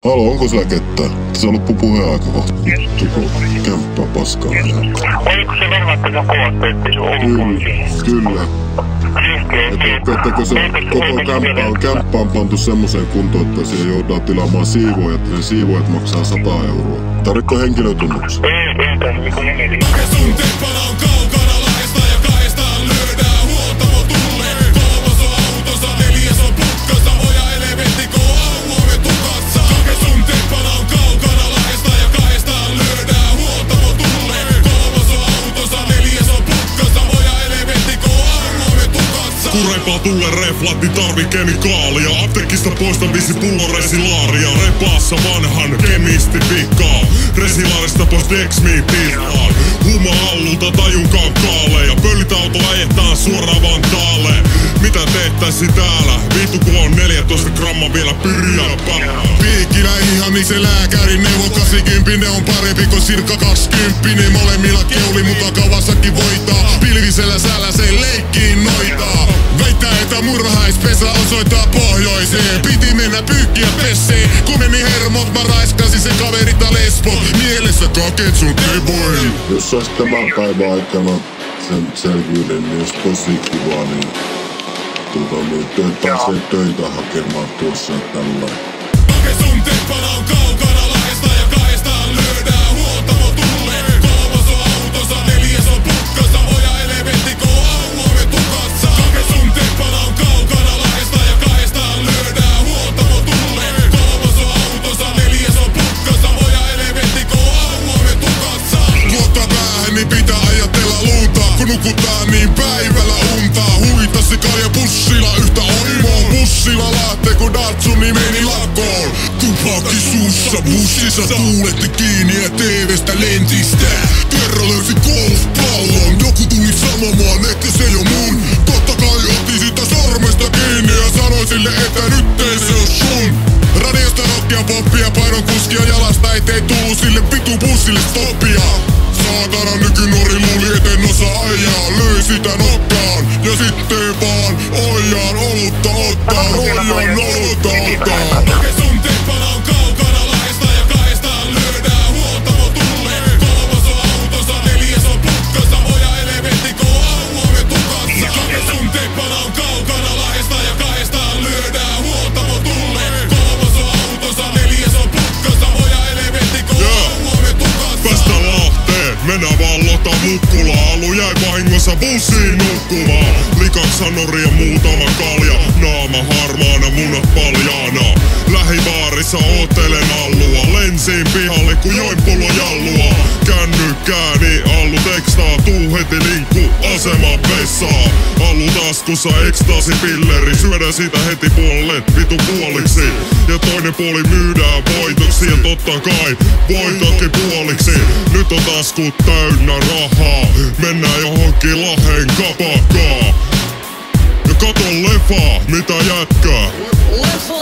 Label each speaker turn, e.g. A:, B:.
A: Halo, onko sillä ketään? Tässä loppu puheaika kohta. Vittu, kämppää paskaa.
B: Oliko se velvoittava kootteetti ulkoisiin?
A: Kyllä. Että se koko kämppä on pantu semmoseen kuntoon, että siihen joudutaan tilaamaan siivoojat, ja ne siivoojat maksaa 100 €. Tarvitko henkilötunnuksen?
B: Ei tässä niinku nimeni.
C: Sun teppana on kaukana laista ja kaistaan lyödään huoltamo tulleen. Kolmas on autossa, neljäs on putkassa, oja elementti koo auome tukassa. Kake sun teppana on kaukana laista ja kaistaan lyödään huoltamo tulleen. Kolmas on autossa, neljäs on putkassa, oja elementti koo auome tukassa.
D: Kurempaa tulle reflatti tarvi kemikaalia. Apteekista poista 5 pullon resilaaria. Repaassa vanhan kemisti vikaa. Resilaarista pois Dexmiin pirtaan. Huma hallulta tajunkaan kaaleja. Pöllitauto ajetaan suoraan Vantaaleen. Mitä tehtäisi täällä? Vittu kun on 14 grammaa vielä pyrjää päällä.
C: Piikillä ihan niin se lääkärin neuvo 80 on parempi kuin sirka 20. Molemmilla keuli, mutta Kawasaki voittaa. Pilvisellä säällä se leikkiin noitaa. Väittää, että murhaispesä osoittaa pohjoiseen. Piti mennä pyykkiä pesseen. Kun meni hermot, mä raiskasin sen kaverita lesbo. Mielessä kaket sun teboin.
A: Jos sais tämän päivän aikana sen selvyyden, niin olisi tosi kiva, niin pääsee töitä hakemaan tuossa tällä.
C: Kake sun teppana on kaukana laista ja kaistaan lyödään huoltamo tulleen. Kolmas on autossa, neljäs on putkassa, oja elementti koo auome tukassa. Kake sun teppana on kaukana laista ja kaistaan lyödään huoltamo tulleen. Kolmas on autossa, neljäs on putkassa, oja elementti koo auome tukassa. Luottaa päähän, niin pitää ajatella luuntaa. Kun nukutaan, niin päivällä untaa. Huitasi kalja bussilla yhtä oimoon. Bussilla lähtee kun Datsun niin meni lakkoon. Tupakki suussa, bussissa tuuletti kiinni ja TVstä lentistä. Kerran löysi golfpallon, joku tuli sanomaan, että se jo mun. Totta kai otti sitä sormesta kiinni ja sanoi sille, että nyt ei se oo sun. Radiosta rockia poppia, painon kuskia jalasta, ettei tuu sille vitu bussille stoppia. Saatana nykynuori luuli, et en osaa ajaa, löi sitä nokkaan ja sitten vaan ojaan olutta ottaa, rojan olutta ottaa. Kake sun teppana on kaukana laista ja kaistaan lyödään huoltamo tulleen. Kolmas on autossa, neljäs on putkassa, oja elementti koo auome tukassa. Kake sun teppana on kaukana laista ja kaistaan lyödään huoltamo tulleen. Kolmas on autossa, neljäs on putkassa, oja elementti koo auome tukassa.
D: Päästä Lahteen, mennään vaan Lota Mukkulaa. Alu jäi vahingossa bussiin nukkumaan. Likaksanori ja muutama kalja. Naama harmaana, munat paljaana. Lähibaarissa oottelen Allua. Lensiin pihalle kun join pullo jallua. Kännykkääni Allu tekstaa. Tuu heti linkku aseman vessaa. Allu taskussa ekstaasipilleri. Syödään siitä heti puolet vitu puoliksi. Ja toinen puoli myydään voitoksi. Ja totta kai voitatkin puoliksi. Nyt on taskut täynnä rahaa. Mennään johonkin Lahden kapakkaan. Ja katon leffaa, mitä jätkää.
E: Leffa